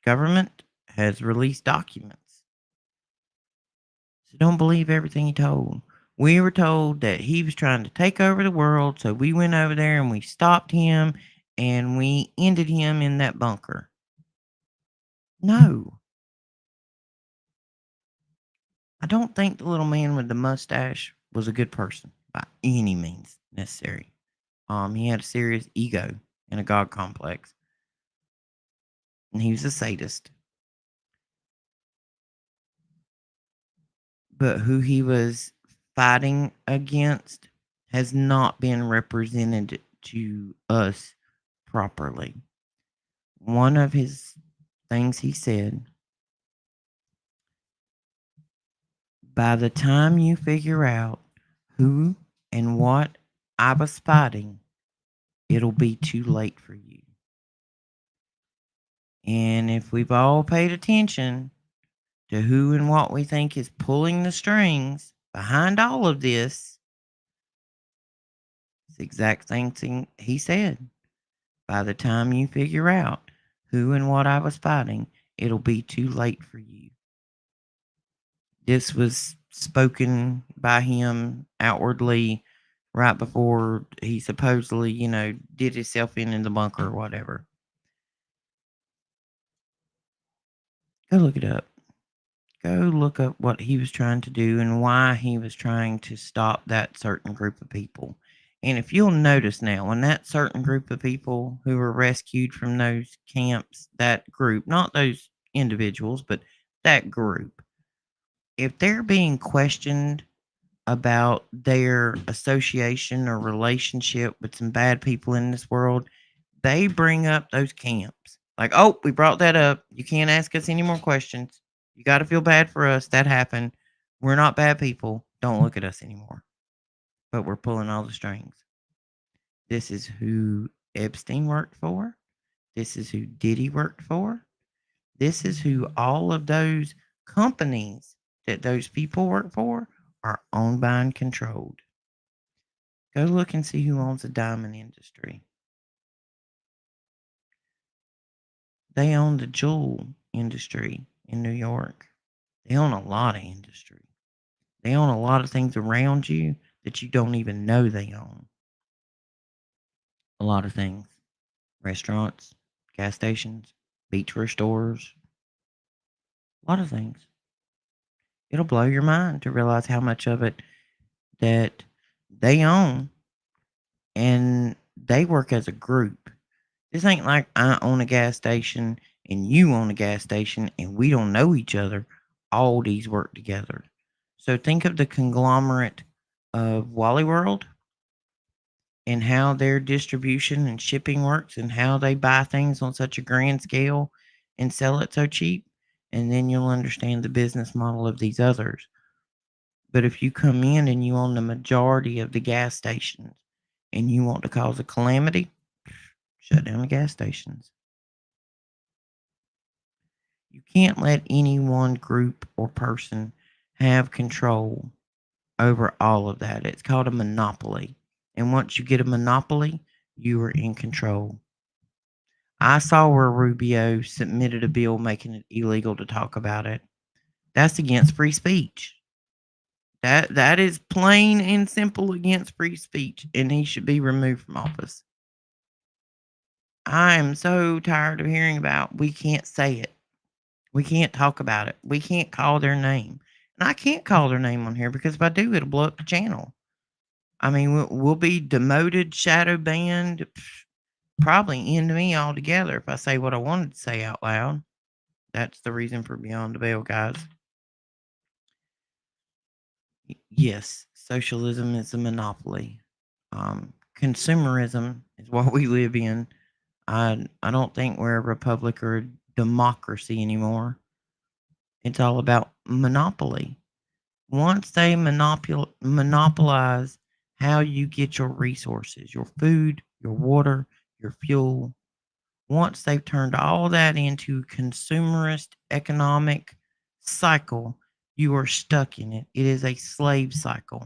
government has released documents. So don't believe everything he told. We were told that he was trying to take over the world, so we went over there and we stopped him and we ended him in that bunker. No, I don't think the little man with the mustache was a good person by any means necessary. He had a serious ego and a god complex, and he was a sadist. But who he was fighting against has not been represented to us properly. One of his things he said, by the time you figure out who and what I was fighting, it'll be too late for you. And if we've all paid attention to who and what we think is pulling the strings behind all of this, it's the exact same thing he said. By the time you figure out who and what I was fighting, it'll be too late for you. This was spoken by him outwardly right before he supposedly, did himself in the bunker or whatever. Go look it up. Go look up what he was trying to do and why he was trying to stop that certain group of people. And if you'll notice now, when that certain group of people who were rescued from those camps, that group, not those individuals, but that group, if they're being questioned about their association or relationship with some bad people in this world, they bring up those camps. Like, oh, we brought that up. You can't ask us any more questions. You got to feel bad for us. That happened. We're not bad people. Don't look at us anymore. But we're pulling all the strings. This is who Epstein worked for. This is who Diddy worked for. This is who all of those companies that those people work for are owned by and controlled. Go look and see who owns the diamond industry. They own the jewel industry in New York. They own a lot of industry. They own a lot of things around you that you don't even know they own. A lot of things. Restaurants, gas stations, beachwear stores, a lot of things. It'll blow your mind to realize how much of it that they own, and they work as a group. This ain't like I own a gas station and you own a gas station and we don't know each other. All these work together. So think of the conglomerate of Wally World and how their distribution and shipping works and how they buy things on such a grand scale and sell it so cheap. And then you'll understand the business model of these others. But if you come in and you own the majority of the gas stations and you want to cause a calamity, shut down the gas stations. You can't let any one group or person have control over all of that. It's called a monopoly. And once you get a monopoly, you are in control. I saw where Rubio submitted a bill making it illegal to talk about it. That's against free speech. That is plain and simple against free speech, and he should be removed from office. I am so tired of hearing about we can't say it. We can't talk about it. We can't call their name. And I can't call their name on here because if I do, it'll blow up the channel. I mean, we'll be demoted, shadow banned, probably end me altogether if I say what I wanted to say out loud. That's the reason for Beyond the Veil, guys. Yes, socialism is a monopoly. Consumerism is what we live in. I don't think we're a republic or a democracy anymore. It's all about monopoly. Once they monopolize how you get your resources, your food, your water, your fuel, once they've turned all that into consumerist economic cycle, you are stuck in it. It is a slave cycle.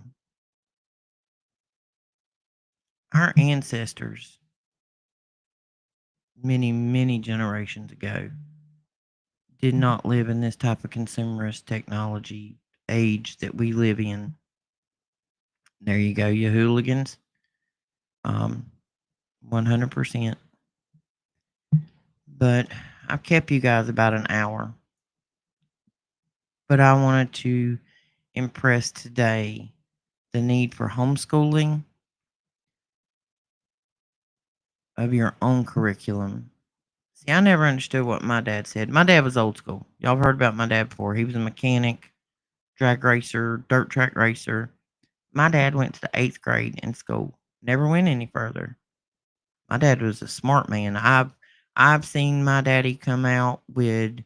Our ancestors many, many generations ago did not live in this type of consumerist technology age that we live in. There you go, you hooligans. Um, 100%. But I've kept you guys about an hour. But I wanted to impress today the need for homeschooling of your own curriculum. See, I never understood what my dad said. My dad was old school. Y'all have heard about my dad before. He was a mechanic, drag racer, dirt track racer. My dad went to the 8th grade in school. Never went any further. My dad was a smart man. I've seen my daddy come out with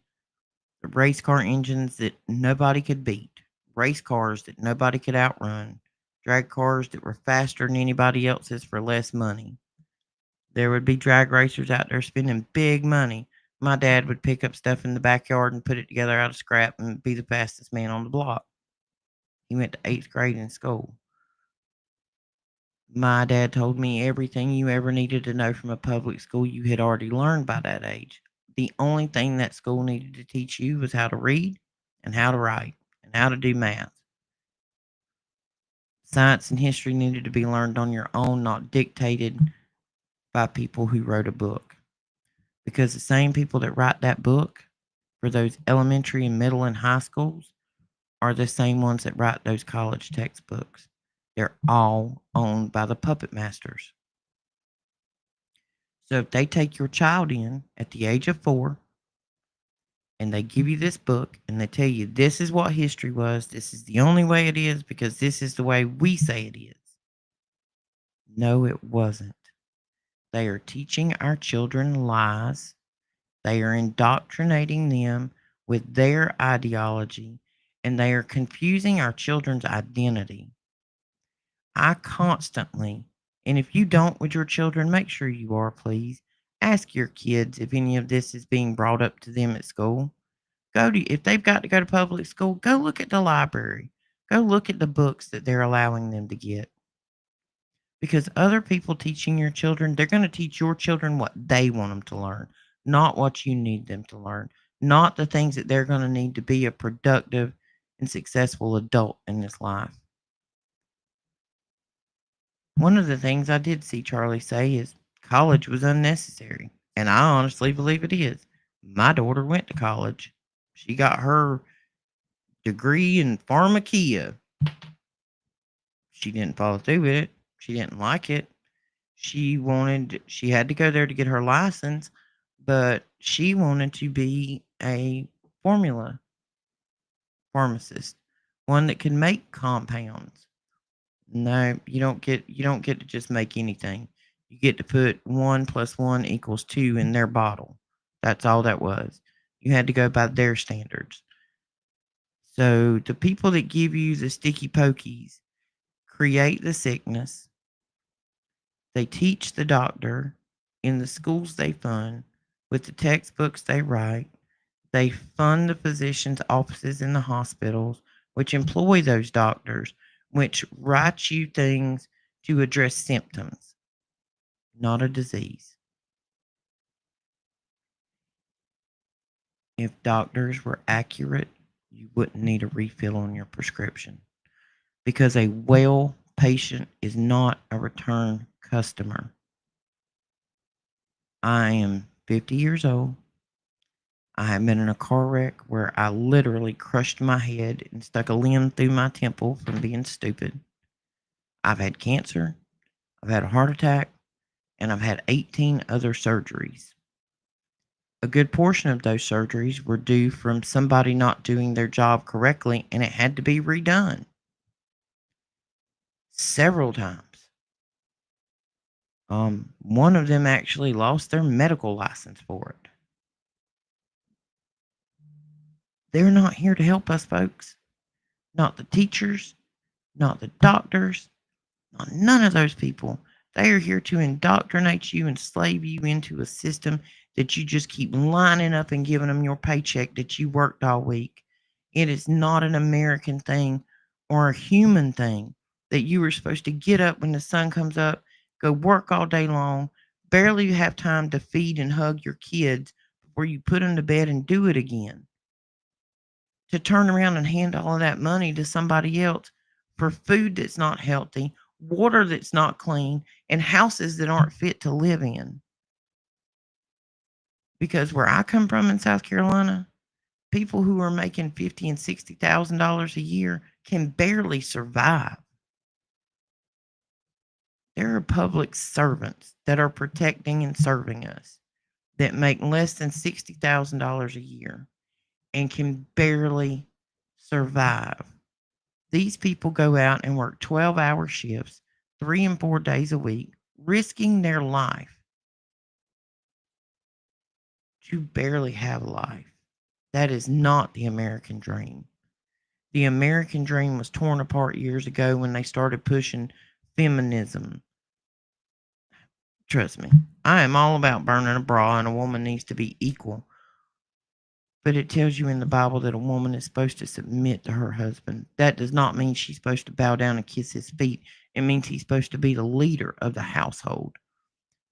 race car engines that nobody could beat, race cars that nobody could outrun, drag cars that were faster than anybody else's for less money. There would be drag racers out there spending big money. My dad would pick up stuff in the backyard and put it together out of scrap and be the fastest man on the block. He went to 8th grade in school. My dad told me everything you ever needed to know from a public school you had already learned by that age. The only thing that school needed to teach you was how to read and how to write and how to do math. Science and history needed to be learned on your own, not dictated by people who wrote a book. Because the same people that write that book for those elementary and middle and high schools are the same ones that write those college textbooks. They're all owned by the puppet masters. So if they take your child in at the age of 4 and they give you this book and they tell you this is what history was, this is the only way it is because this is the way we say it is. No, it wasn't. They are teaching our children lies. They are indoctrinating them with their ideology and they are confusing our children's identity. I constantly, and if you don't with your children, make sure you are, please. Ask your kids if any of this is being brought up to them at school. If they've got to go to public school, go look at the library. Go look at the books that they're allowing them to get. Because other people teaching your children, they're going to teach your children what they want them to learn, not what you need them to learn, not the things that they're going to need to be a productive and successful adult in this life. One of the things I did see Charlie say is college was unnecessary, and I honestly believe it is. My daughter went to college. She got her degree in pharmacia. She didn't follow through with it. She didn't like it. She had to go there to get her license, but she wanted to be a formula pharmacist, one that can make compounds. No, you don't get to just make anything. You get to put 1 plus 1 equals 2 in their bottle. That's all that was. You had to go by their standards. So the people that give you the sticky pokies create the sickness. They teach the doctor in the schools they fund with the textbooks they write. They fund the physicians' offices in the hospitals, which employ those doctors, which write you things to address symptoms, not a disease. If doctors were accurate, you wouldn't need a refill on your prescription because a well patient is not a return customer. I am 50 years old. I have been in a car wreck where I literally crushed my head and stuck a limb through my temple from being stupid. I've had cancer, I've had a heart attack, and I've had 18 other surgeries. A good portion of those surgeries were due from somebody not doing their job correctly, and it had to be redone several times. One of them actually lost their medical license for it. They're not here to help us, folks. Not the teachers, not the doctors, not none of those people. They are here to indoctrinate you and slave you into a system that you just keep lining up and giving them your paycheck that you worked all week. It is not an American thing or a human thing that you were supposed to get up when the sun comes up, go work all day long, Barely have time to feed and hug your kids before you put them to bed and do it again. To turn around and hand all of that money to somebody else for food that's not healthy, water that's not clean, and houses that aren't fit to live in. Because where I come from in South Carolina, people who are making $50,000 and $60,000 a year can barely survive. There are public servants that are protecting and serving us that make less than $60,000 a year and can barely survive. These people go out and work 12-hour shifts, 3 and 4 days a week, risking their life to barely have life. That is not the American dream. The American dream was torn apart years ago when they started pushing feminism. Trust me, I am all about burning a bra and a woman needs to be equal. But it tells you in the Bible that a woman is supposed to submit to her husband. That does not mean she's supposed to bow down and kiss his feet. It means he's supposed to be the leader of the household.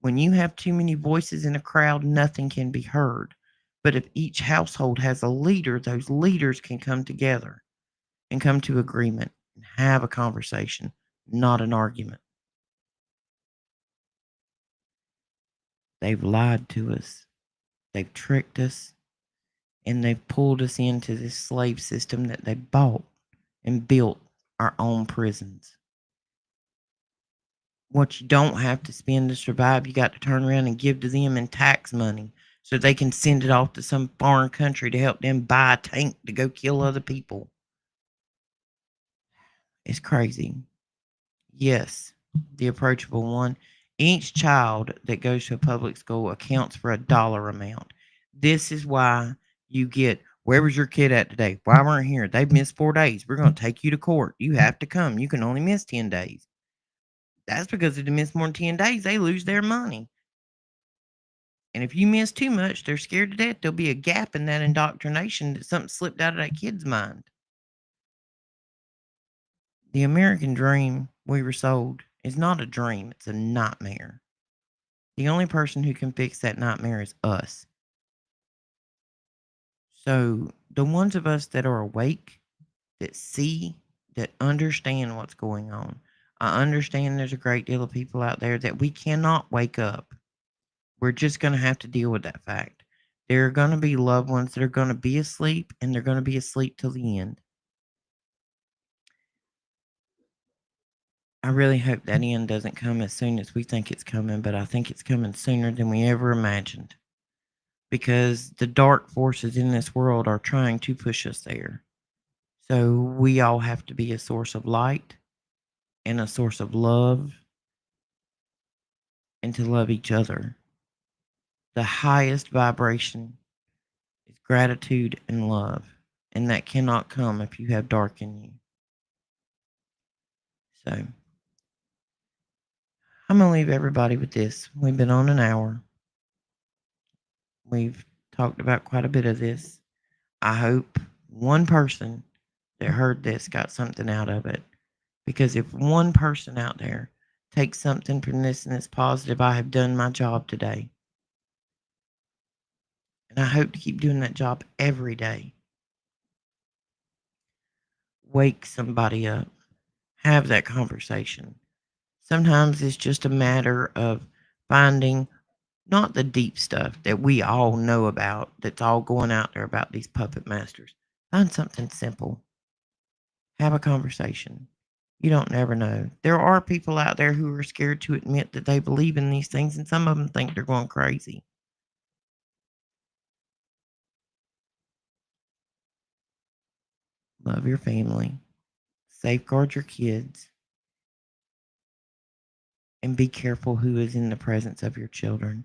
When you have too many voices in a crowd, nothing can be heard. But if each household has a leader, those leaders can come together and come to agreement and have a conversation, not an argument. They've lied to us. They've tricked us. And they've pulled us into this slave system that they bought and built our own prisons. What you don't have to spend to survive, you got to turn around and give to them in tax money so they can send it off to some foreign country to help them buy a tank to go kill other people. It's crazy. Yes, the approachable one. Each child that goes to a public school accounts for a dollar amount. This is why you get, where was your kid at today? Why weren't here? They've missed 4 days. We're going to take you to court. You have to come. You can only miss 10 days. That's because if they miss more than 10 days, they lose their money. And if you miss too much, they're scared to death. There'll be a gap in that indoctrination that something slipped out of that kid's mind. The American dream we were sold is not a dream, it's a nightmare. The only person who can fix that nightmare is us. So, the ones of us that are awake, that see, that understand what's going on, I understand there's a great deal of people out there that we cannot wake up. We're just going to have to deal with that fact. There are going to be loved ones that are going to be asleep, and they're going to be asleep till the end. I really hope that end doesn't come as soon as we think it's coming, but I think it's coming sooner than we ever imagined. Because the dark forces in this world are trying to push us there. So we all have to be a source of light and a source of love and to love each other. The highest vibration is gratitude and love. And that cannot come if you have dark in you. So I'm going to leave everybody with this. We've been on an hour. We've talked about quite a bit of this. I hope one person that heard this got something out of it. Because if one person out there takes something from this and it's positive, I have done my job today. And I hope to keep doing that job every day. Wake somebody up. Have that conversation. Sometimes it's just a matter of finding not the deep stuff that we all know about that's all going out there about these puppet masters. Find something simple. Have a conversation. You don't never know. There are people out there who are scared to admit that they believe in these things, and some of them think they're going crazy. Love your family. Safeguard your kids. And be careful who is in the presence of your children.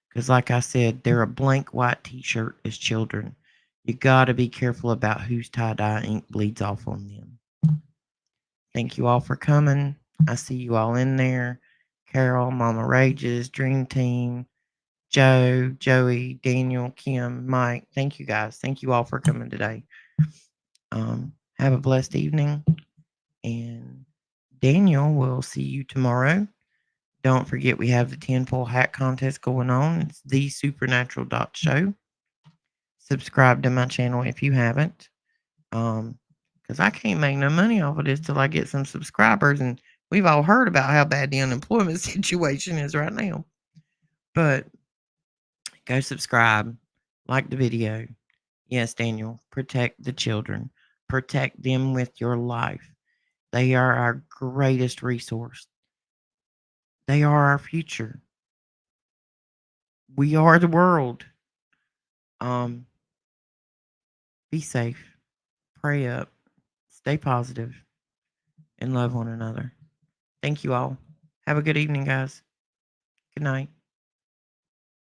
Because, like I said, they're a blank white t shirt as children. You got to be careful about whose tie dye ink bleeds off on them. Thank you all for coming. I see you all in there. Carol, Mama Rages, Dream Team, Joe, Joey, Daniel, Kim, Mike. Thank you guys. Thank you all for coming today. Have a blessed evening. And Daniel, we'll see you tomorrow. Don't forget we have the tinfoil hat contest going on. It's the supernatural dot show. Subscribe to my channel if you haven't. Because I can't make no money off of this till I get some subscribers, and we've all heard about how bad the unemployment situation is right now. But go subscribe, like the video. Yes, Daniel, protect the children. Protect them with your life. They are our greatest resource. They are our future. We are the world. Um, be safe. Pray up. Stay positive and love one another. Thank you all. Have a good evening, guys. Good night.